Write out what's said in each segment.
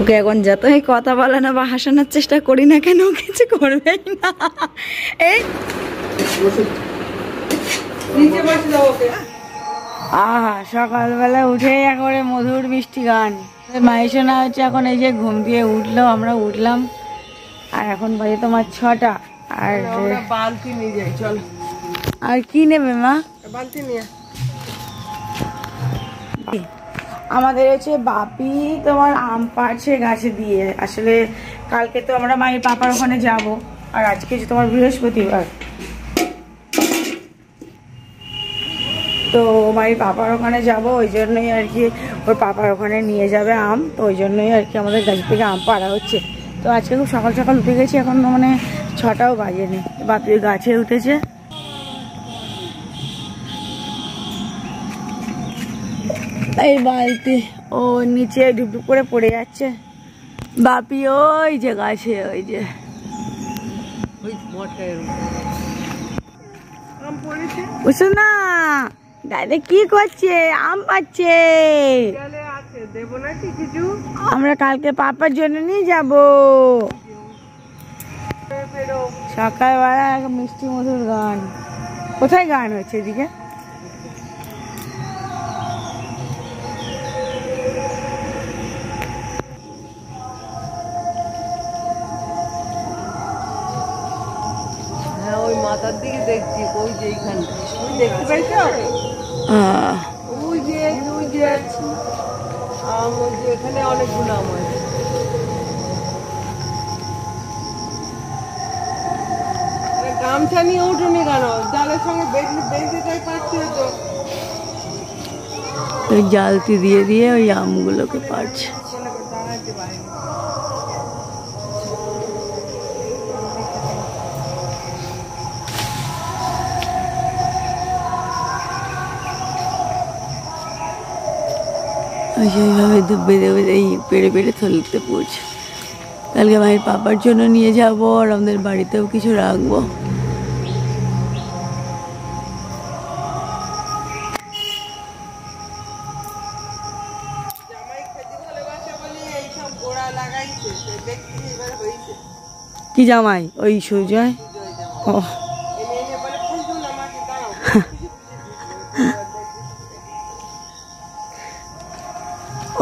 ওকে এখন যতই কথা বলে না বা হাসানোর চেষ্টা করি না কেন কিছু করবেই না। এই আহা সকালবেলা উঠে একবারে মধুর মিষ্টি গান। মায়ের শোনা হচ্ছে এখন এই যে ঘুম দিয়ে উঠলো, আমরা উঠলাম আর এখন বাজে তোমার 6টা। আর বালতি নিয়ে যাই চল। আর কি নেবে মা? বালতি নিয়ে আমাদের হচ্ছে বাপি তোমার আম পাড়ছে গাছে দিয়ে। আসলে কালকে তো আমরা মায়ের পাপার ওখানে যাব, আর আজকে যে তোমার বৃহস্পতিবার, তো মায়ের পাপার ওখানে যাব, ওই জন্যই আর কি ওর পাপার ওখানে নিয়ে যাবে আম, তো ওই জন্যই আর কি আমাদের গাছ থেকে আম পাড়া হচ্ছে। তো আজকে খুব সকাল সকাল উঠে গেছি, এখন মানে 6টাও বাজেনি, বাপি গাছে উঠেছে। এই বালতি ও নিচে ডুবডুব করে পড়ে যাচ্ছে। বাপি ওই যে গাছে, ওই যে বুঝছো না দাদা কি করছে? আম পাচ্ছে। আমরা কালকে পাপার জন্য নিয়ে যাব। সকালবেলা মিষ্টি মধুর গান। কোথায় গান হচ্ছে এদিকে? ওই মাথার দিকে দেখছি, ওই যে এইখানটা দেখতে পাইছো? ওই যে আম, ওই যে এখানে অনেকগুলো আম আছে। গামছা নিয়ে উঠুনি কেন? জালের সঙ্গে বেঁধে পারছি তো। ওই জালতি দিয়ে দিয়ে ওই আমগুলোকে পারছে। সেইভাবে বেঁধে বেঁধে পেড়ে পেড়ে থলিতে পড়ছে। কালকে মায়ের পাপার জন্য নিয়ে যাবো, আর আমাদের বাড়িতেও কিছু রাখবো। কি জামাই? ওই সুজয়। ও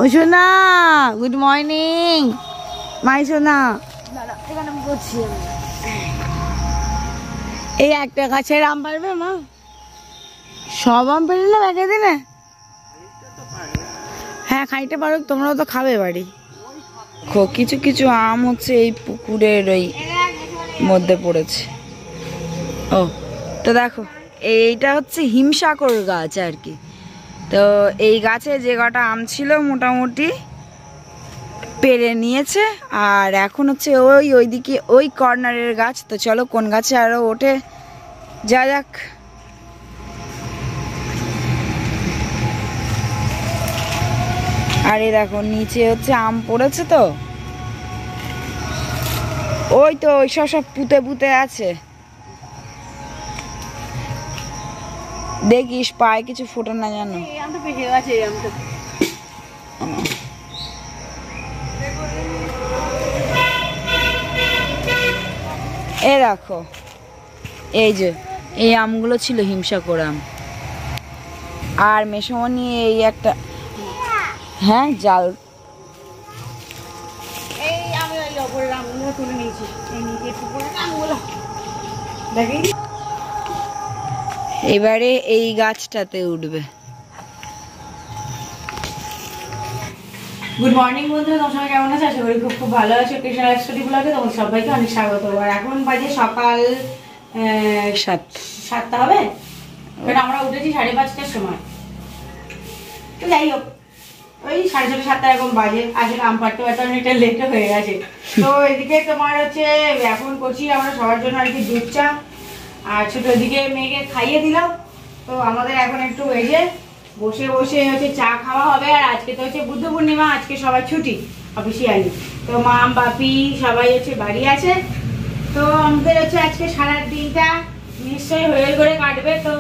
ও সোনা, গুড মর্নিং মাই সোনা। এখানে বসছি আমি। এই একটা গাছের আম পারবে মা? সব আম পেলে একে দিনে? হ্যাঁ খাইতে পারো, তোমরাও তো খাবে বাড়ি। কিছু কিছু আম হচ্ছে এই পুকুরের ওই মধ্যে পড়েছে। ও তো দেখো, এইটা হচ্ছে হিমসাগর গাছ আর কি। তো এই গাছে যে কটা আম ছিল মোটামুটি পেরে নিয়েছে, আর এখন হচ্ছে ওইদিকে ওই কর্নারের গাছ। তো চলো কোন গাছে আরো ওঠে যা যাক। আর এই দেখো নিচে হচ্ছে আম পড়েছে, তো ওই তো ওই সব পুঁতে পুঁতে আছে। দেখিস পায়ে কিছু ফোটে না জানো। এ দেখো এই যে এই আমগুলো ছিল হিমসাগর আম। আর মেসমনি এই একটা, হ্যাঁ জাল, এবারে এই গাছটাতে উঠবে। গুড মর্নিং বন্ধুরা, তোমার সবাই কেমন আছে? আশা করি খুব খুব ভালো আছো। কৃষ্ণ লাইফস্টাইল ব্লগে তোমার সবাইকে অনেক স্বাগত। আর এখন বাজে সকাল 7টা হবে, কারণ আমরা উঠেছি 5:30টার সময়। তো যাই হোক, ওই 6:30 7টা এখন বাজে। আসলে আম পাড়তে পারতে অনেকটা লেট হয়ে গেছে। তো এদিকে তোমার হচ্ছে এখন করছি আমরা সবার জন্য আর কি দুধ চা, আর ছোট দিকে মেয়েকে খাইয়ে দিলাম। তো আমাদের এখন একটু এই যে বসে বসে হচ্ছে চা খাওয়া হবে। আর আজকে তো হচ্ছে বুদ্ধ পূর্ণিমা, আজকে সবাই ছুটি অফিসিয়ালি। তো মা বাপি সবাই হচ্ছে বাড়ি আছে। তো আমাদের হচ্ছে আজকে সারা দিনটা নিশ্চয়ই হয়ে করে কাটবে। তো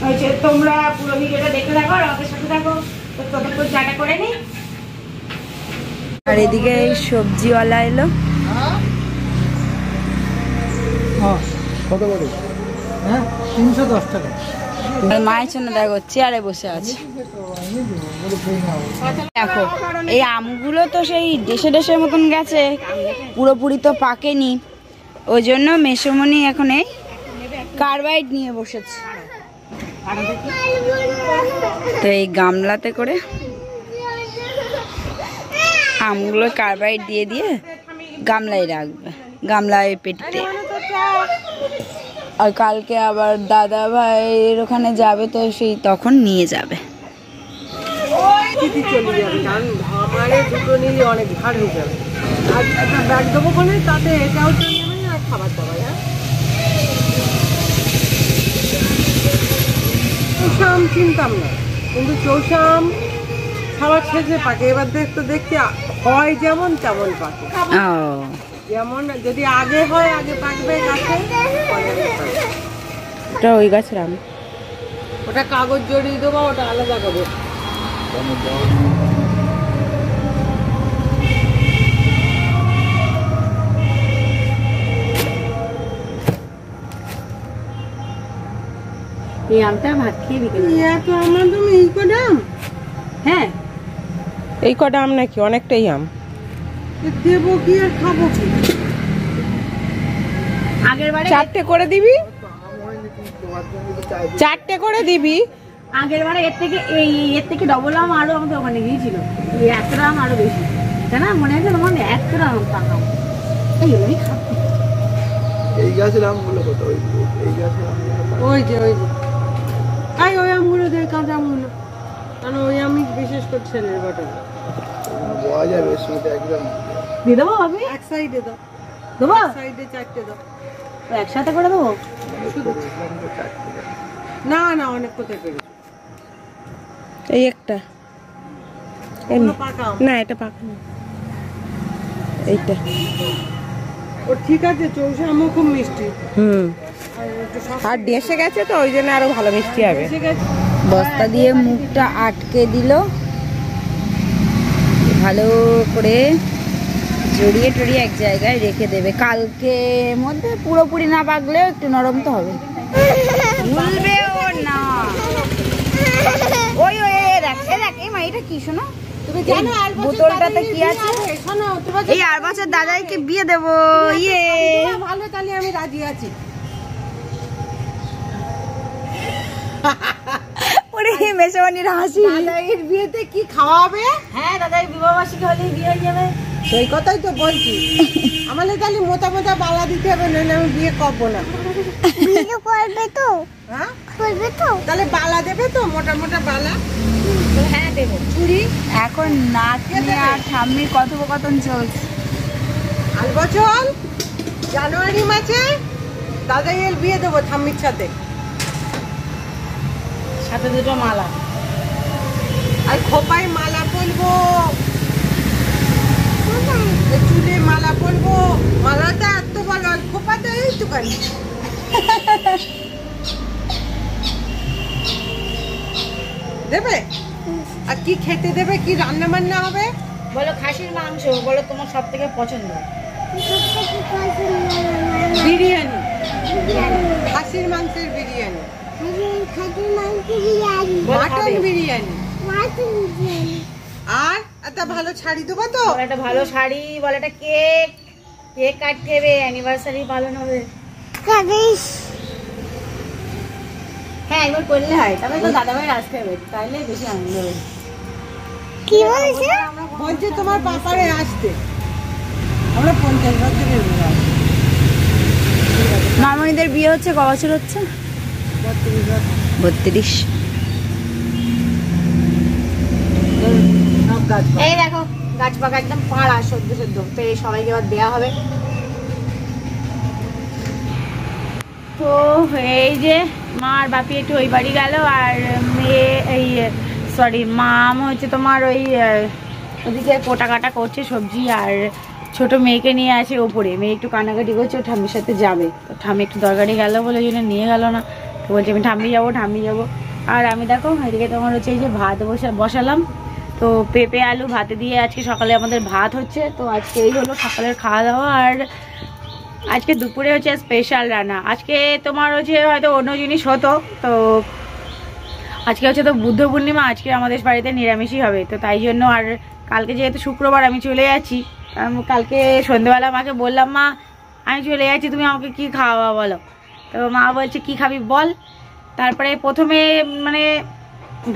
হচ্ছে তোমরা পুরো ভিডিওটা দেখতে থাকো আর আমাদের সাথে থাকো। তো ততক্ষণ চাটা করে নি। আর এদিকে এই সবজিওয়ালা এলো। কত করে? হ্যাঁ 310 টাকা। আর মায়ের জন্য দেখো চেয়ারে বসে আছে। দেখো এই আমগুলো তো সেই দেশের মতন গেছে, পুরোপুরি তো পাকেনি, ওই জন্য মেসোমণি এখন এই কার্বাইড নিয়ে বসেছে। তো এই গামলাতে করে আমগুলো কার্বাইড দিয়ে দিয়ে গামলায় রাখবে, গামলায় পেটিতে। আর কালকে আবার দাদা ভাইয়ের ওখানে যাবে, তো সেই তখন নিয়ে যাবে। চলে যাবে, কারণ আমারে দুটো নিলে অনেক ভার হয়ে যাবে। আর একটা ব্যাগ দেবো কোনে, তাতে এটাও চলে যাবে আর খাবার দাবার। চৌষাম চিনতাম না, কিন্তু চৌষাম খাবার শেষে পাকে। এবার তো দেখতে হয় যেমন তেমন পাকে। যেমন যদি আগে হয় আগে পাকবে গাছে, ওটা ওই গাছের আম। ওটা কাগজ জড়িয়ে দেবো, ওটা আলাদা করবো। এই আমটা ভাত খেয়ে বিকেলে তো আমার তুমি এই কটা আম? হ্যাঁ এই কটা আম নাকি অনেকটাই আম দেবো কি আর খাবো কি? আগের বারে 4টে করে দিবি, 4টে করে দিবি। আগের বারে এর থেকে ডবল আম আরো আমাদের ওখানে গিয়েছিল, এই 1 আম আরো বেশি, তাই না? মনে আছে তোমার 1 আম পাকাম এই গাছের আমগুলো কত? এই গাছের আমগুলো ওই যে ওই আমগুলো দেয়, কাঁচা আমগুলো। কারণ ওই আমি বিশেষ করে ছেলের বাটা পাওয়া যাবে, এর সঙ্গে একদম দিয়ে দেবো ভাবি, এক সাইডে দাও, দেবো সাইডে 4টে দাও। একসাথে করে দেবো। না না, অনেক কোথায় পেরেছো? এই একটা পাকা আম না, এটা পাকা না, এইটা। ও ঠিক আছে, চৌষা আমও খুব মিষ্টি। আর দেশে গেছে তো ওই জন্য আরো ভালো মিষ্টি হবে। ঠিক আছে, বস্তা দিয়ে মুখটা আটকে দিল, ভালো করে জড়িয়ে টড়িয়ে এক জায়গায় রেখে দেবে। কালকে মধ্যে পুরোপুরি না পাকলেও একটু নরম তো হবে। ভুলবে ও না। ওই দেখ এই মা, এটা কি শোনো? তুমি জানো আর বোতলটাতে কি আছে? শোনো, তোমার এই 8 বছর দাদাইকে বিয়ে দেবো। ইয়ে ভালো, তাহলে আমি রাজি আছি। ওরে মেসোমণির হাসি। দাদাইয়ের বিয়েতে কি খাওয়াবে? হ্যাঁ দাদাই বিবাহবার্ষিকী হলেই বিয়ে হয়ে যাবে। সেই কথাই তো বলছি। আমাদের তাহলে মোটা মোটা বালা দিতে হবে, নইলে আমি বিয়ে করবো না। করবে তো, হ্যাঁ করবে তো। তাহলে বালা দেবে তো, মোটা মোটা বালা। হ্যাঁ দেবো। চুড়ি এখন নাতনি আর ঠাম্মির কথোপকথন চলছে। আর বছর জানুয়ারি মাসে দাদাইয়ের বিয়ে দেবো ঠাম্মির সাথে। সাথে দুটো মালা। আর খোপায় মালা পরবো, চুলে মালা পরবো। মালাটা এত বড়, আর খোপাটা এইটুখানি। দেবে? আর কি খেতে দেবে? কি রান্না বান্না হবে? বলো খাসির মাংস, বলো তোমার সব থেকে পছন্দ। বিরিয়ানি, খাসির মাংসের বিরিয়ানি, মাটন বিরিয়ানি। আর একটা ভালো শাড়ি দেবো তো। বলো একটা ভালো শাড়ি, বলো একটা কেক কাটতে হবে, অ্যানিভার্সারি পালন হবে। হ্যাঁ একবার করলে হয়, তবে তো দাদাভাই আসতে হবে, তাইলে বেশি আনন্দ হবে। কি বলছে? বলছে তোমার বাপারে আসতে। আমরা 50 বছরের মেয়ে। মামনিদের বিয়ে হচ্ছে ক বছর হচ্ছে? 32। এই দেখো গাছ পাকা একদম পাড়া সদ্য তো এই সবাইকে এবার দেওয়া হবে। তো এই যে মা আর বাপি একটু ওই বাড়ি গেল, আর মেয়ে মাম হচ্ছে তোমার ওদিকে কোটা কাটা করছে সবজি, আর ছোট মেয়েকে নিয়ে আছে ওপরে। মেয়ে একটু কান্নাকাটি করছে, ও ঠাম্মির সাথে যাবে। তো ঠাম্মি একটু দরকারি গেল বলে জন্য নিয়ে গেল না, তো বলছে আমি ঠাম্মি যাবো। আর আমি দেখো এদিকে তোমার হচ্ছে এই যে ভাত বসালাম, তো পেঁপে আলু ভাতে দিয়ে আজকে সকালে আমাদের ভাত হচ্ছে। তো আজকে এই হলো সকালের খাওয়া দাওয়া। আর আজকে দুপুরে হচ্ছে স্পেশাল রান্না। আজকে তোমার হচ্ছে হয়তো অন্য জিনিস হতো, তো আজকে হচ্ছে তো বুদ্ধ পূর্ণিমা, আজকে আমাদের বাড়িতে নিরামিষই হবে। তো তাই জন্য, আর কালকে যেহেতু শুক্রবার আমি চলে যাচ্ছি, কালকে সন্ধ্যেবেলা মাকে বললাম, মা আমি চলে যাচ্ছি, তুমি আমাকে কি খাওয়াবা বলো। তো মা বলছে কি খাবি বল। তারপরে প্রথমে মানে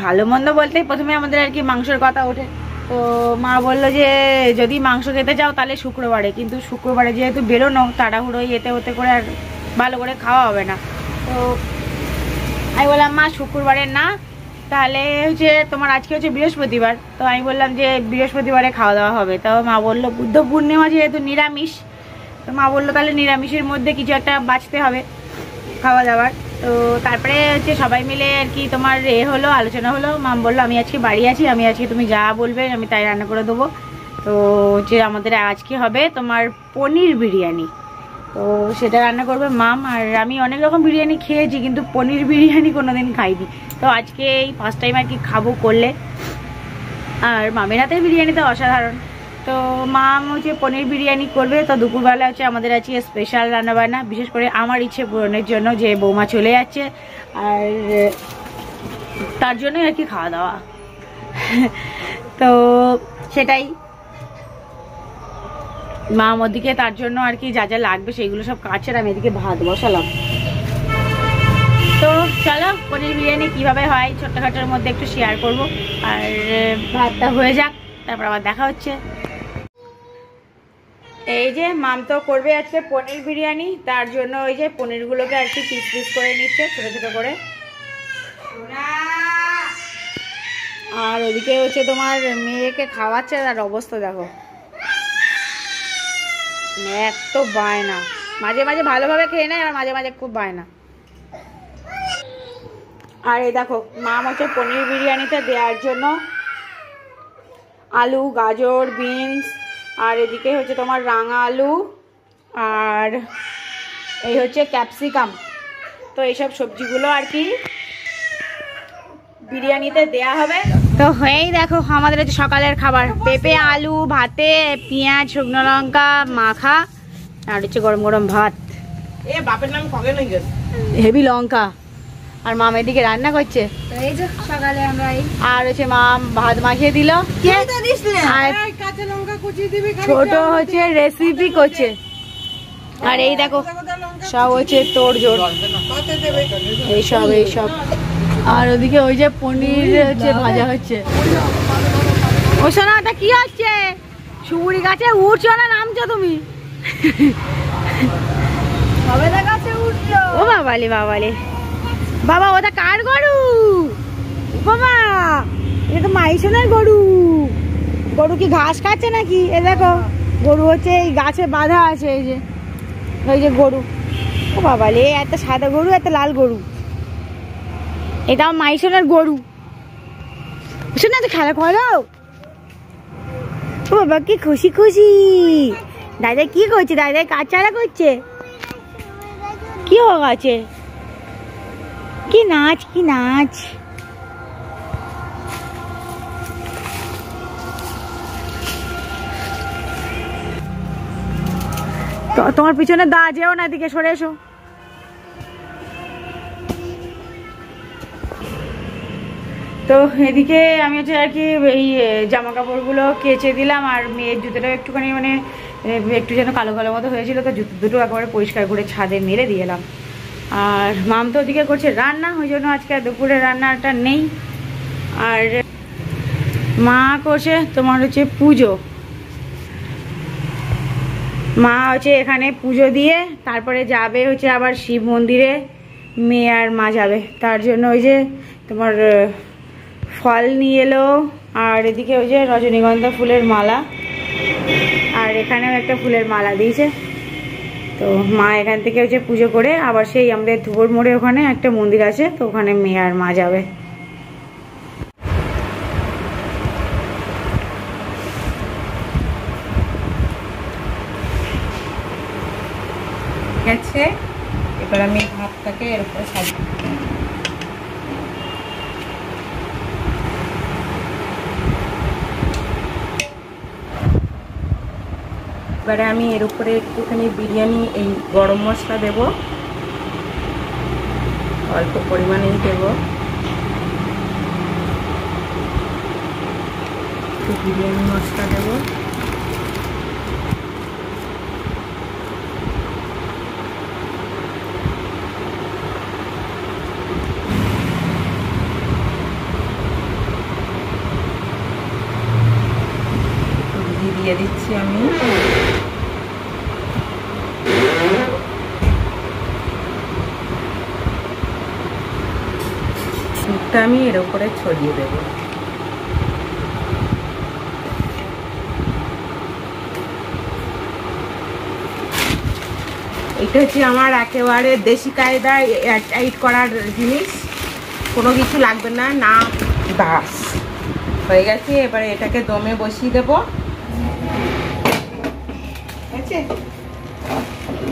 ভালো মন্দ বলতে প্রথমে আমাদের আর কি মাংসের কথা ওঠে। তো মা বললো যে যদি মাংস খেতে চাও তাহলে শুক্রবারে, কিন্তু শুক্রবারে যেহেতু বেরোনো তাড়াহুড়ো এতে ওতে করে আর ভালো করে খাওয়া হবে না। তো আমি বললাম মা শুক্রবারে না, তাহলে হচ্ছে তোমার আজকে হচ্ছে বৃহস্পতিবার। তো আমি বললাম যে বৃহস্পতিবারে খাওয়া দাওয়া হবে। তো মা বললো বুদ্ধ পূর্ণিমা যেহেতু নিরামিষ, তো মা বললো তাহলে নিরামিষের মধ্যে কিছু একটা বাঁচতে হবে খাওয়া দাওয়ার। তো তারপরে হচ্ছে সবাই মিলে আর কি তোমার হলো আলোচনা হলো। মাম বললো আমি আজকে বাড়ি আছি, আমি আজকে তুমি যা বলবে আমি তাই রান্না করে দেবো। তো হচ্ছে আমাদের আজকে হবে তোমার পনির বিরিয়ানি, তো সেটা রান্না করবে মাম। আর আমি অনেক রকম বিরিয়ানি খেয়েছি কিন্তু পনির বিরিয়ানি কোনোদিন খাইনি, তো আজকে এই ফার্স্ট টাইম আর কি খাবো করলে। আর মামের হাতের বিরিয়ানি তো অসাধারণ। তো মাম হচ্ছে পনির বিরিয়ানি করবে। তো দুপুরবেলা হচ্ছে আমাদের আজকে স্পেশাল রান্নাবান্না, বিশেষ করে আমার ইচ্ছে পূরণের জন্য, যে বৌমা চলে যাচ্ছে আর তার জন্যই আর কি খাওয়া দাওয়া। তো সেটাই মা ওদিকে তার জন্য আর কি যা যা লাগবে সেইগুলো সব কাটছে, আমি এদিকে ভাত বসালাম। তো চলো পনির বিরিয়ানি কিভাবে হয় ছোট্টখাটোর মধ্যে একটু শেয়ার করব। আর ভাতটা হয়ে যাক, তারপর আবার দেখা হচ্ছে। এই যে মাম তো করবে আজকে পনির বিরিয়ানি, তার জন্য ওই যে পনিরগুলোকে আর কি পিস পিস করে নিচ্ছে ছোট ছোট করে। আর ওদিকে হচ্ছে তোমার মেয়েকে খাওয়াচ্ছে, তার অবস্থা দেখো, এত বায়না, মাঝে মাঝে ভালোভাবে খেয়ে নেয় আর মাঝে মাঝে খুব বায়না। আর এই দেখো মাম হচ্ছে পনির বিরিয়ানিতে দেওয়ার জন্য আলু, গাজর, বিনস, আর এদিকে হচ্ছে তোমার রাঙা আলু, আর এই হচ্ছে ক্যাপসিকাম। তো এইসব সবজিগুলো আর কি বিরিয়ানিতে দেয়া হবে। তো হয়েই দেখো আমাদের হচ্ছে সকালের খাবার, পেঁপে আলু ভাতে, পেঁয়াজ, শুকনো লঙ্কা মাখা, আর হচ্ছে গরম গরম ভাত। এ বাপের নাম খগে নই গেছে, হেভি লঙ্কা। আর মাম এদিকে রান্না করছে, এই যে সকালে আমরা আর হচ্ছে মাম ভাত মাখিয়ে দিল, আর কাঁচা লঙ্কা কুচিয়ে দিবি, ছোট হচ্ছে রেসিপি করছে। আর এই দেখো সব হচ্ছে তোর জোর এইসব এইসব। আর ওদিকে ওই যে পনির হচ্ছে ভাজা হচ্ছে। ও শোনা ওটা কি হচ্ছে? সুপুরি গাছে উঠছো না নামছো তুমি? ও বাবালে বাবালে বাবা, ওটা কার গরু বাবা? এটা তো মাইসোনার গরু। গরু কি ঘাস খাচ্ছে নাকি? এ দেখো গরু হচ্ছে এই গাছে বাঁধা আছে, এই যে ওই যে গরু। ও বাবালে একটা সাদা গরু, একটা লাল গরু, এটা মাইসোনার গরু। শোনা তো খেলা করো। ও বাবা কি খুশি খুশি। দাদা কি করছে? দাদা কাজ চারা করছে। কি হয়ে গেছে? কি নাচ, কি নাচ। তোমার পিছনে দা যেও না, এদিকে সরে এসো। তো এদিকে আমি হচ্ছে আর কি এই জামা কাপড়গুলো কেচে দিলাম, আর মেয়ের জুতোটাও একটুখানি মানে একটু যেন কালো কালো মতো হয়েছিল, তো জুতো দুটো একেবারে পরিষ্কার করে ছাদে মেলে দিয়ে এলাম। আর মাম তো ওদিকে করছে রান্না, ওই জন্য আজকে দুপুরে রান্নাটা নেই। আর মা করছে তোমার হচ্ছে পুজো। মা হচ্ছে এখানে পুজো দিয়ে তারপরে যাবে হচ্ছে আবার শিব মন্দিরে, মেয়ে আর মা যাবে। তার জন্য ওই যে তোমার ফল নিয়ে এলো, আর এদিকে ওই যে রজনীগন্ধা ফুলের মালা, আর এখানেও একটা ফুলের মালা দিয়েছে। তো মা এখান থেকে হচ্ছে পুজো করে আবার সেই আমাদের ধুবর মোড়ে ওখানে একটা মন্দির আছে, তো ওখানে মেয়ে আর মা যাবে। গেছে, এবার আমি ভাতটাকে এর উপরে সাজিয়ে এবারে আমি এর উপরে একটুখানি বিরিয়ানি এই গরম মশলা দেব, অল্প পরিমাণেই দেব। একটু বিরিয়ানি মশলা দেব, দিয়ে দিচ্ছি আমি। স্যুপটা আমি এর উপরে ছড়িয়ে দেব। এটা হচ্ছে আমার একেবারে দেশি কায়দায় এয়ারটাইট করার জিনিস, কোনো কিছু লাগবে না, না বাস হয়ে গেছে। এবারে এটাকে দমে বসিয়ে দেবো।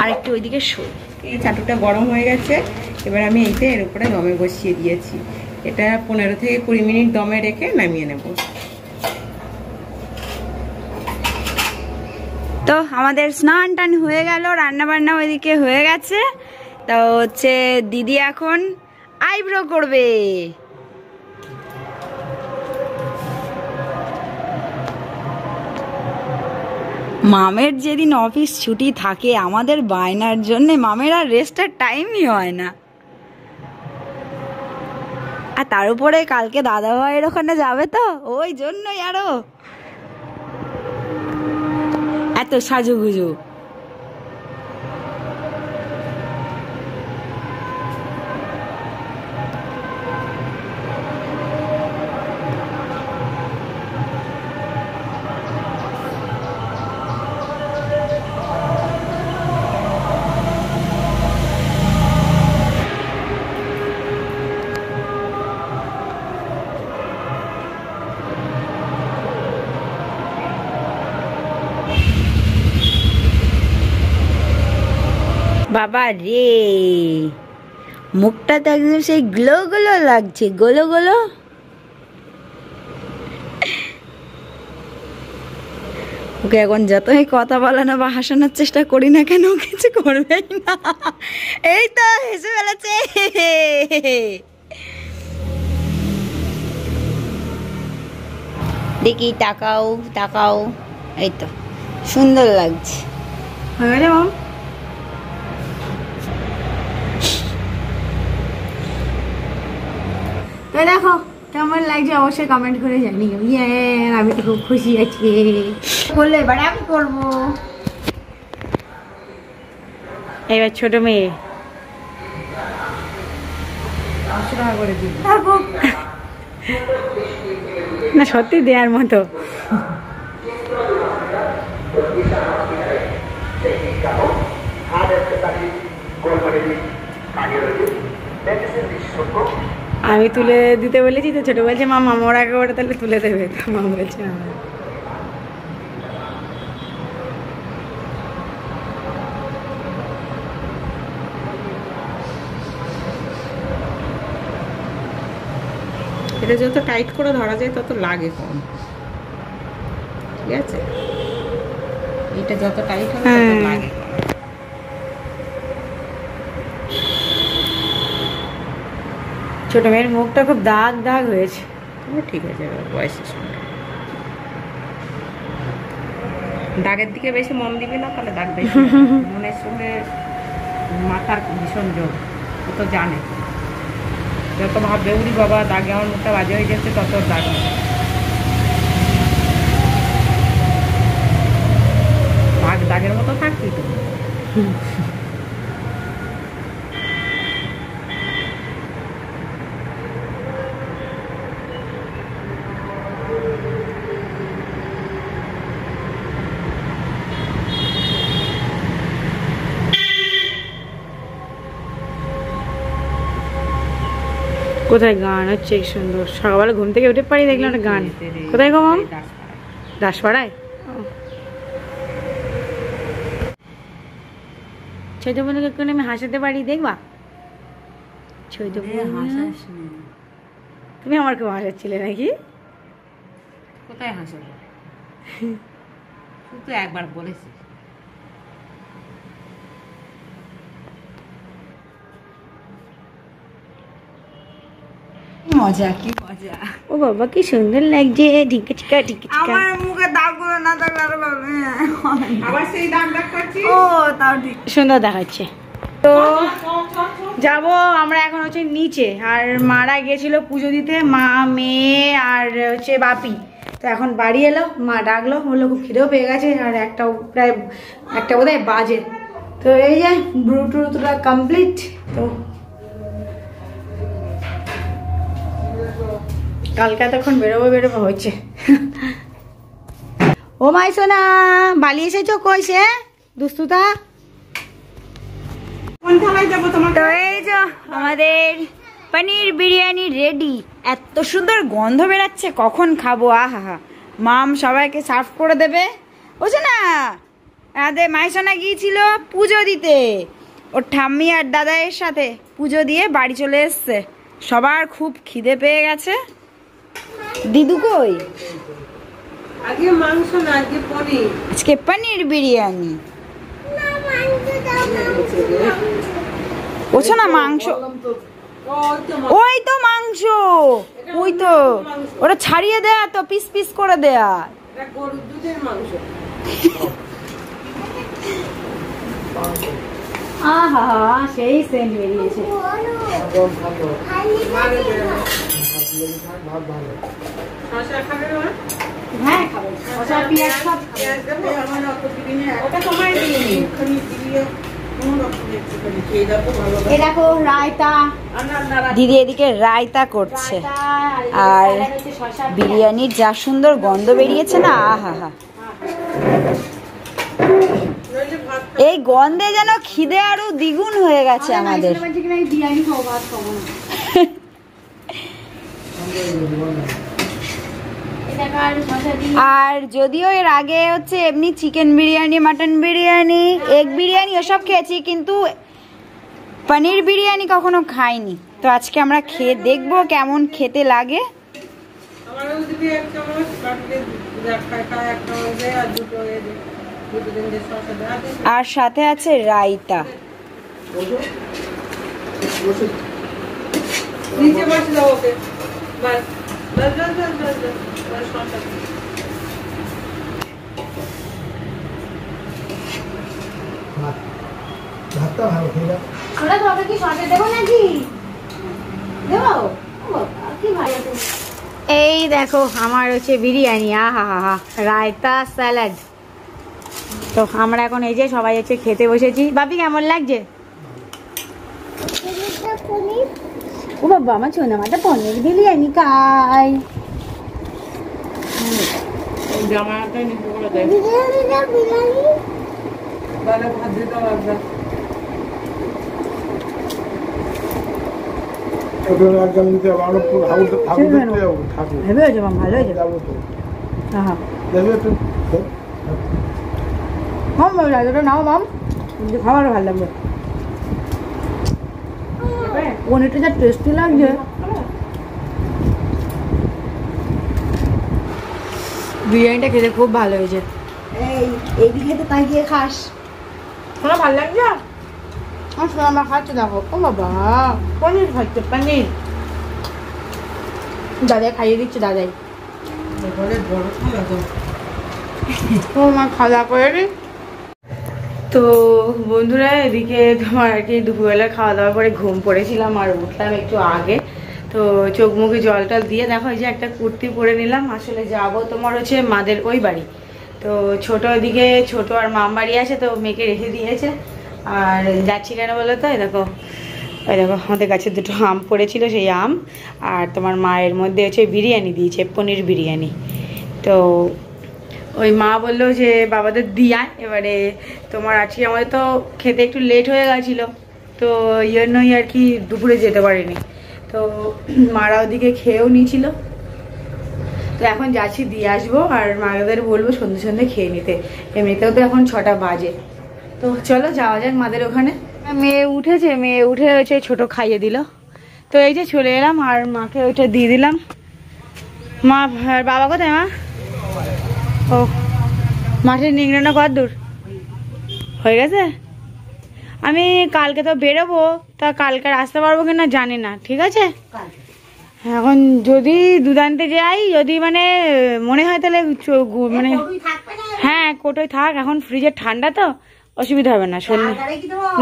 আর একটু ওইদিকে এই চাটুটা গরম হয়ে গেছে, এবার আমি এইটা এর উপরে দমে বসিয়ে দিয়েছি। এটা 15 থেকে 20 মিনিট দমে রেখে নামিয়ে নেব। তো আমাদের স্নান টান হয়ে গেল, রান্না বান্না ওইদিকে হয়ে গেছে। তো হচ্ছে দিদি এখন আইব্রো করবে। মামের যেদিন অফিস ছুটি থাকে আমাদের বায়নার জন্য মামের আর রেস্টের টাইমই হয় না। আর তার উপরে কালকে দাদা ভাইয়ের ওখানে যাবে, তো ওই জন্যই আরো এত সাজুগুজু। বাবা রে, মুখটা তো একদম সেই গ্লো গ্লো লাগছে, গোলো গোলো। ওকে এখন যতই কথা বলানো বা হাসানোর চেষ্টা করি না কেন, কিছু করবেই না। এই তো হেসে ফেলেছে। দেখি, তাকাও তাকাও, এই তো সুন্দর লাগছে। হয়ে গেছে মাম। তো দেখো কেমন লাগছে অবশ্যই কমেন্ট করে জানিও। ইয়ে, আমি তো খুব খুশি আছি। বললে এবারে আমি করবো। এবার ছোট মেয়ে 500 টাকা করে দিই না, সত্যি দেওয়ার মতো। আমি তুলে দিতে বলেছি, তো ছোট বলছে মা মামার আগে ওটা তাহলে তুলে দেবে। তো মা বলছে আমার এটা যত টাইট করে ধরা যায় তত লাগে কম, ঠিক আছে? এটা যত টাইট হবে তত লাগে। ছোট মেয়ের মুখটা খুব দাগ দাগ হয়েছে। ঠিক আছে, বয়সের সঙ্গে দাগের দিকে বেশি মন দিবি না, তাহলে দাগ বেশি। মনের সঙ্গে মাথার ভীষণ জোর, ও তো জানে। যত ভাববে উড়ি বাবা দাগে আমার মুখটা বাজে হয়ে যাচ্ছে, তত দাগ দাগ দাগের মতো থাকবি তো। কোথায় গান হচ্ছে সুন্দর, সকালবেলা ঘুম থেকে উঠে পারি দেখলাম একটা গান। কোথায় গো মাম? দাসপাড়ায়। চৈতবন্ধুকে কোন আমি হাসাতে পারি, দেখবা? তুমি আমার কেউ হাসাচ্ছিলে নাকি? কোথায় হাসাবো? তুই তো একবার বলেছিস মজা কি মজা। ও বাবা কি সুন্দর লাগছে, ঢিকে চিকা ঢিকে চিকা। আমার মুখে দাগগুলো না থাকলে আরো ভালো। আবার সেই দাগ করছি। ও তাও ঠিক। সুন্দর দেখাচ্ছে। তো যাব আমরা এখন হচ্ছে নিচে, আর মারা গেছিল পুজো দিতে, মা মেয়ে আর হচ্ছে বাপি। তো এখন বাড়ি এলো, মা ডাকলো, বললো খুব খিদেও পেয়ে গেছে, আর প্রায় একটা বোধহয় বাজে। তো এই যে ব্লুটুথটা কমপ্লিট। তো কালকে তখন বেরোবো হচ্ছে। ও মাই সোনা, বালি এসেছো কইছে দুস্তুতা? তো এই যে আমাদের পনির বিরিয়ানি রেডি। এত সুন্দর গন্ধ বেরাচ্ছে, কখন খাবো। আহা, মাম সবাইকে সার্ভ করে দেবে। বুঝছো না, আমাদের মাইসোনা গিয়েছিল পুজো দিতে, ওর ঠাম্মি আর দাদাইয়ের সাথে পুজো দিয়ে বাড়ি চলে এসছে। সবার খুব খিদে পেয়ে গেছে। দিদু কই? আজকে মাংস না, আজকে পনির। আজকে পনির বিরিয়ানি। বুঝছো না, মাংস ওই তো মাংস, ওই তো ওটা ছাড়িয়ে দেয়া, তো পিস পিস করে দেয়া। গরুর দুধের মাংস। আহা সেই সেন্ট বেরিয়েছে। হ্যাঁ খাবো, পেঁয়াজ সব ওটা তোমায় দিইনি। এই দেখো রায়তা, দিদি এদিকে রায়তা করছে, আর বিরিয়ানির যা সুন্দর গন্ধ বেরিয়েছে না, আহা হা। এই গন্ধে যেন খিদে আরো দ্বিগুণ হয়ে গেছে আমাদের। বিরিয়ানি খাবো, ভাত খাবো না। আর যদিও এর আগে হচ্ছে এমনি chicken biryani, mutton biryani, egg biryani ওসব খেয়েছি, কিন্তু পনির বিরিয়ানি কখনো খাইনি। তো আজকে আমরা খেয়ে দেখবো কেমন খেতে লাগে। আর সাথে আছে রায়তা। নিচে বসে দাও ওকে, বাস বাস বাস বাস বাস বাস। ভাতটা ভালো খেয়ে ওরা তবে কি সসে দেবো নাকি? দেবো? কি ভালো। এই দেখো আমার হচ্ছে বিরিয়ানি, আহা হা হা, রায়তা স্যালাড। তো আমরা এখন এই যে সবাই হচ্ছে খেতে বসেছি। বাপি কেমন লাগছে? ও বাবা আমার ছোনা মাটা পনির বিরিয়ানি খাই। জামাটা নিতে করে দেয়। ভালো ভাত দিতে পারবে। একদম নিতে হবে, আমরা ঠাকুর দেখতে যাবো। ঠাকুর ভালো হয়েছে মাম, ভালো হয়েছে। যাবো তো, হ্যাঁ দেখবে একটু মাম রায়তাটা নাও মাম, খাবার ভালো লাগবে। পনিরটা যা টেস্টি লাগছে। বিরিয়ানিটা খেতে খুব ভালো হয়েছে। এইদিকে তো তাকিয়ে খাস। শোনা ভালো লাগছে? আমার শোনা আমার খাচ্ছে দেখো। ও বাবা পনির খাচ্ছে, পনির দাদাই খাইয়ে দিচ্ছে, দাদাই। ও মা খাওয়া করে রে। তো বন্ধুরা এদিকে তোমার আর কি দুপুরবেলা খাওয়া দাওয়া করে ঘুম পড়েছিলাম, আর উঠলাম একটু আগে। তো চোখ মুখে জল টল দিয়ে দেখো এই যে একটা কুর্তি পরে নিলাম। আসলে যাবো তোমার হচ্ছে মাদের ওই বাড়ি। তো ছোট ওইদিকে ছোট আর মাম বাড়ি আছে, তো মেয়েকে রেখে দিয়েছে। আর যাচ্ছি কেন বলো তো, এই দেখো আমাদের কাছে দুটো আম পড়েছিল, সেই আম আর তোমার মায়ের মধ্যে হচ্ছে বিরিয়ানি দিয়েছে, পনির বিরিয়ানি। তো ওই মা বললো যে বাবাদের দিয়া, এবারে তোমার আজকে আমাদের তো খেতে একটু লেট হয়ে গেছিলো, তো এই জন্যই আর কি দুপুরে যেতে পারিনি। তো মারা ওদিকে খেয়েও নিয়েছিল। তো এখন যাচ্ছি দিয়ে আসবো, আর মাদের বলবো সন্ধ্যে সন্ধ্যে খেয়ে নিতে। এমনিতেও তো এখন 6টা বাজে। তো চলো যাওয়া যাক মাদের ওখানে। মেয়ে উঠেছে, মেয়ে উঠে হয়েছে ছোট খাইয়ে দিল। তো এই যে চলে এলাম, আর মাকে ওইটা দিয়ে দিলাম। মা আর বাবা কোথায় মা? ও মাঠের নিংড়ানো কত দূর হয়ে গেছে? আমি কালকে তো বেরোবো, তা কালকে আসতে পারবো কিনা জানি না। ঠিক আছে, এখন যদি দুধ আনতে যাই, যদি মানে মনে হয় তাহলে মানে হ্যাঁ কোটোই থাক, এখন ফ্রিজের ঠান্ডা তো অসুবিধা হবে না। সন্ধ্যে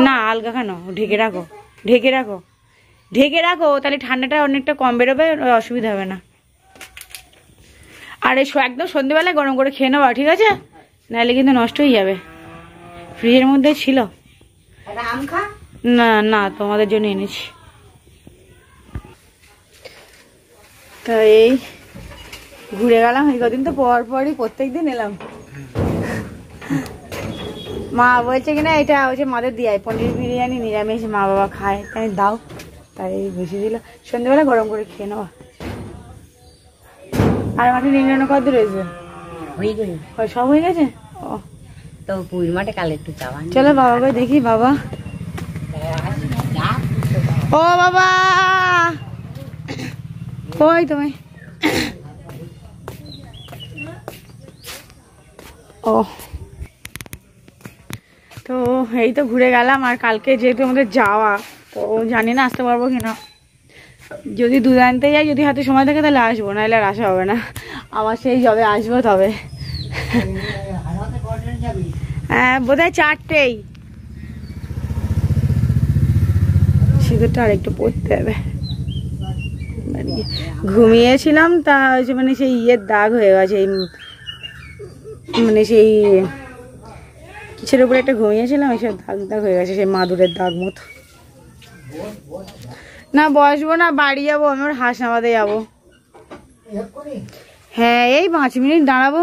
না আলগা কেন, ঢেকে রাখো ঢেকে রাখো ঢেকে রাখো, তাহলে ঠান্ডাটা অনেকটা কম বেরোবে, অসুবিধা হবে না। আর এই একদম সন্ধ্যেবেলায় গরম করে খেয়ে নেওয়া, ঠিক আছে? নাহলে কিন্তু নষ্ট হয়ে যাবে। ফ্রিজের মধ্যে ছিল না, না তোমাদের জন্য এনেছি। তো এই ঘুরে গেলাম, এই কদিন তো পরই প্রত্যেকদিন এলাম। মা বলছে কিনা এটা হচ্ছে মাদের দিয়ে পনির বিরিয়ানি নিরামিষ মা বাবা খায়, তাই দাও, তাই বসিয়ে দিল। সন্ধ্যেবেলা গরম করে খেয়ে নেওয়া। আর মাঠে নির্ণয় কত রয়েছে? সব হয়ে গেছে। ও তো পুরীর মাঠে কালে একটু যাওয়া। চলো বাবাকে দেখি। বাবা, ও বাবা কই তুমি? ও তো এই তো ঘুরে গেলাম। আর কালকে যেহেতু আমাদের যাওয়া, তো জানি না আসতে পারবো কিনা। যদি দুধ আনতে যাই, যদি হাতে সময় থাকে তাহলে আসবো, নাহলে আর আসা হবে না আমার। সেই যবে আসবো তবে। হ্যাঁ বোধহয় 4টেই। সিঁদুরটা আর একটু পড়তে হবে। ঘুমিয়েছিলাম, তা হচ্ছে মানে সেই ইয়ের দাগ হয়ে গেছে, মানে সেই কিসের উপরে একটা ঘুমিয়েছিলাম, এইসব দাগ হয়ে গেছে, সেই মাদুরের দাগ মতো। না বসবো না, বাড়ি যাবো, আমি ওর হাসনাবাদে যাবো। হ্যাঁ এই 5 মিনিট দাঁড়াবো।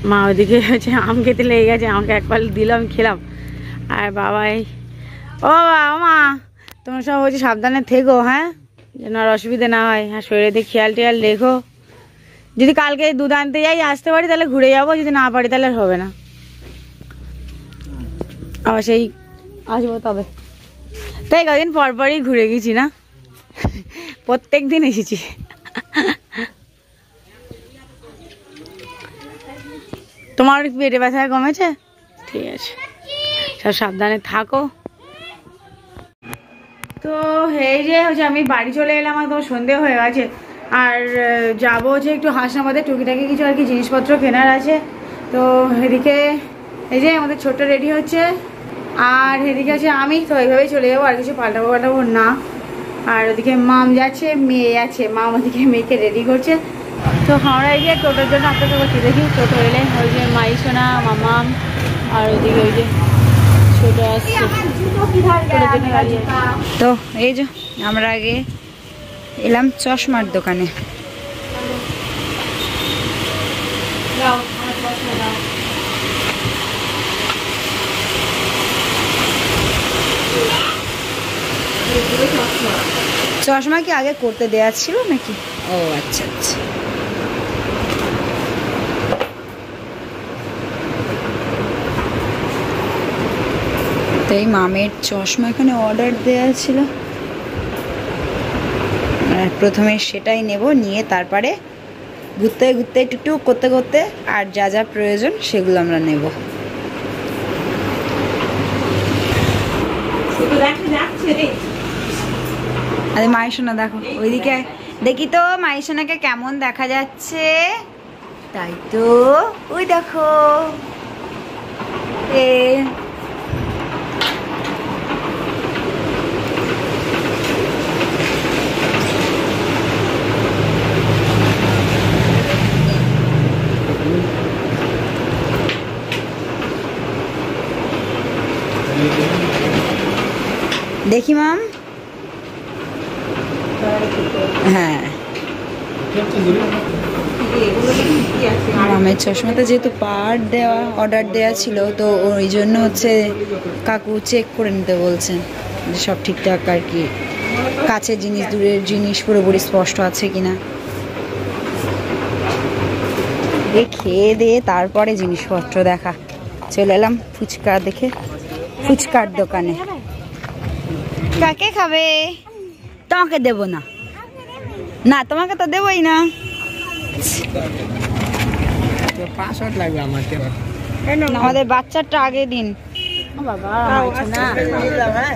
মা ওইদিকে হচ্ছে আম খেতে লেগে গেছে, আমাকে এক পাল দিল, আমি খেলাম। আর বাবা ও বাবা মা তোমরা সব হচ্ছে সাবধানে থেকো, হ্যাঁ, যেন আর অসুবিধা না হয়। হ্যাঁ শরীরে দিয়ে খেয়াল টেয়াল রেখো। যদি কালকে দুধ আনতে যাই আসতে পারি তাহলে ঘুরে যাবো, যদি না পারি তাহলে হবে না, আবার সেই আসবো তবে। তাই কদিন পরই ঘুরে গেছি না, প্রত্যেক দিন এসেছি। তোমার পেটে ব্যথা কমেছে? ঠিক আছে, সব সাবধানে থাকো। তো এই যে হচ্ছে আমি বাড়ি চলে এলাম, আর তোমার সন্ধে হয়ে গেছে। আর যাবো হচ্ছে একটু হাসনাবাদে, টুকিটাকি কিছু আর কি জিনিসপত্র কেনার আছে। তো এদিকে এই যে আমাদের ছোট্ট রেডি হচ্ছে, আর এদিকে আছে আমি, তো এইভাবেই চলে যাবো, আর কিছু পাল্টাবো না। আর ওদিকে মাম যাচ্ছে, মেয়ে আছে, মাম ওদিকে মেয়েকে রেডি করছে। তো আমরা এই যে টোটোর জন্য আপনাকে বলছি, দেখি টোটো এলে ওই যে মাই সোনা মামাম, আর ওইদিকে ওই যে ছোট আসছে। তো এই যে আমরা আগে এলাম চশমার দোকানে। চশমা কি আগে করতে দেয়া ছিল নাকি? ও আচ্ছা আচ্ছা। তো এই মামের চশমা এখানে অর্ডার দেয়া ছিল, প্রথমে সেটাই নেব, নিয়ে তারপরে ঘুরতে ঘুরতে টুকটুক করতে করতে আর যা যা প্রয়োজন সেগুলো আমরা নেব। আরে মাইশোনা দেখো ওইদিকে, দেখি তো মাইশোনাকে কেমন দেখা যাচ্ছে। তাই তো ওই দেখো দেখি মাম। হ্যাঁ মামের চশমাটা যেহেতু পার্ট দেওয়া অর্ডার দেওয়া ছিল, তো ওই জন্য হচ্ছে কাকু চেক করে নিতে বলছেন যে সব ঠিকঠাক আর কি, কাছের জিনিস দূরের জিনিস পুরোপুরি স্পষ্ট আছে কিনা। খেয়ে দিয়ে তারপরে জিনিসপত্র দেখা। চলে এলাম ফুচকা দেখে, ফুচকার দোকানে। কাকে খাবে? তোমাকে দেব না, না তোমাকে তো দেবই না। আমাদের বাচ্চাটা আগে দিন।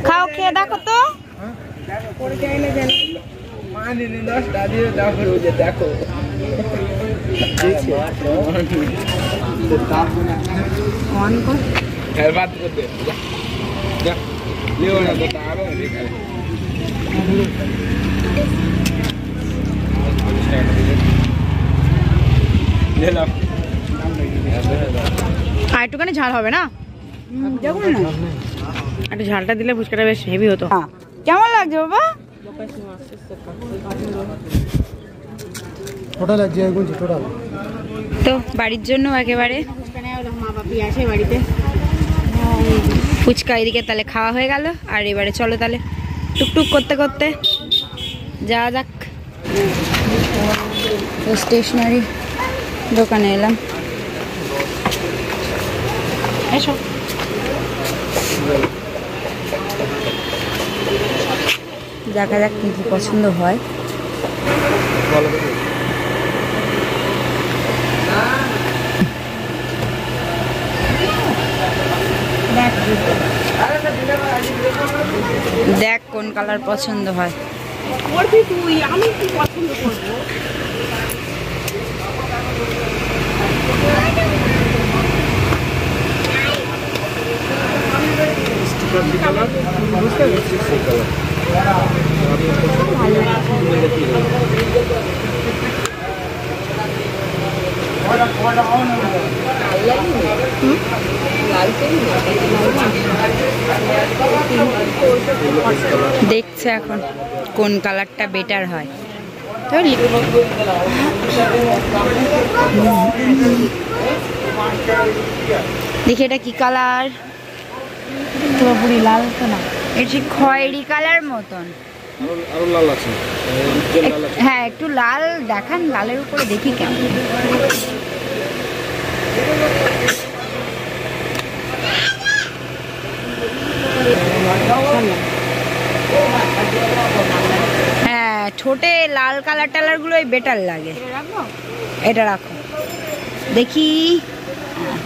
খাও খেয়ে দেখো তো, মানে 10টা দিয়ে তারপরে ওই যে দেখো অন কর খেল বাদ করতে যা লিও না তো তার নিলাম আর একটুখানি ঝাল হবে না? দেখুন না একটু ঝালটা দিলে ফুচকাটা বেশ হেভি হতো। কেমন লাগছে বাবা? টোটাল আছে বলছি টোটাল তো বাড়ির জন্য একেবারে মা বাপি আছে বাড়িতে। ফুচকা এদিকে তাহলে খাওয়া হয়ে গেল, আর এবারে চলো তাহলে টুকটুক করতে করতে যাওয়া যাক। স্টেশনারি দোকানে এলাম। এসো। দেখা যাক কি কি পছন্দ হয়। দেখ কোন কালার পছন্দ হয়। করবি তুই, আমি কি পছন্দ করবো? দেখছে এখন কোন কালারটা বেটার হয়। তো দেখি এটা কি কালার? পুরোপুরি লাল তো না, এটা ঠিক খয়েরি কালার মতন। আরো লাল আছে হ্যাঁ একটু লাল দেখান, লালের উপরে দেখি কেমন। হ্যাঁ ঠোঁটে লাল কালার টালার গুলোই বেটার লাগে। এটা রাখো দেখি।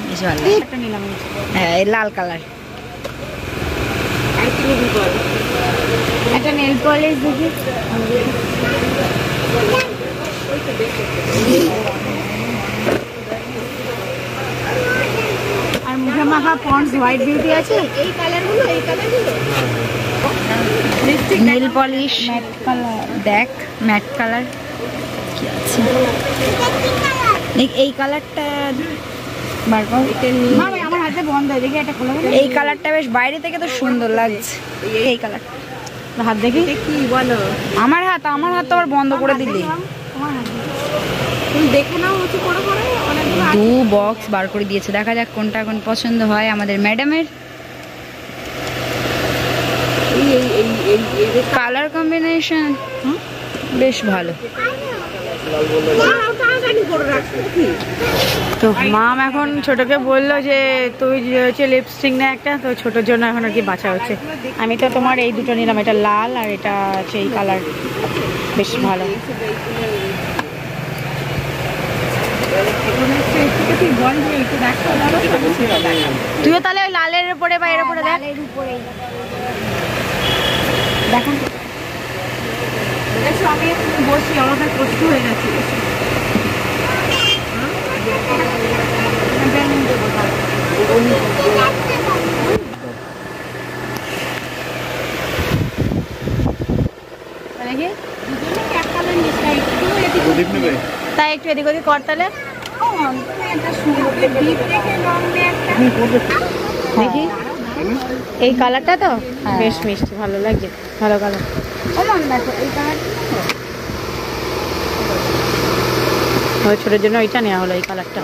বেশ ভালো লাগে। হ্যাঁ এই লাল কালার। একটা নেল পলিশ দেখি। আর মুখে মাখা পন্ডস হোয়াইট বিউটি আছে। এই কালারগুলো, এই কালারগুলো নেল পলিশ ম্যাট কালার। দেখ ম্যাট কালার কি আছে। এই কালারটা বার কর। মামা আমার হাতে বন্ধ, দেখি এটা খোলা। এই কালারটা বেশ বাইরে থেকে তো সুন্দর লাগছে। এই কালার হাত দেখি কি বলো। আমার হাত তো আবার বন্ধ করে দিলি। তুমি দেখে নাও, হচ্ছে পরে পরে অনেকগুলো দু বক্স বার করে দিয়েছে। দেখা যাক কোনটা এখন পছন্দ হয় আমাদের ম্যাডামের। কালার কম্বিনেশন বেশ ভালো। তো মাম এখন ছোটকে বললো যে তুই হচ্ছে লিপস্টিক না একটা, তো ছোটোর জন্য এখন আর কি বাঁচা হচ্ছে। আমি তো তোমার এই দুটো নিলাম, এটা লাল আর এটা হচ্ছে এই কালার, বেশ ভালো। তুইও তাহলে ওই লালের উপরে বা এর উপরে দেখ। দেখুন আমি বসি, আমাদের কষ্ট হয়ে গেছে। তাই একটু এদিক ওদিক কর তাহলে। দেখি এই কালারটা তো বেশ মিষ্টি, ভালো লাগছে, ভালো কালার। ছোটোর জন্য ওইটা নেওয়া হলো, এই কালারটা।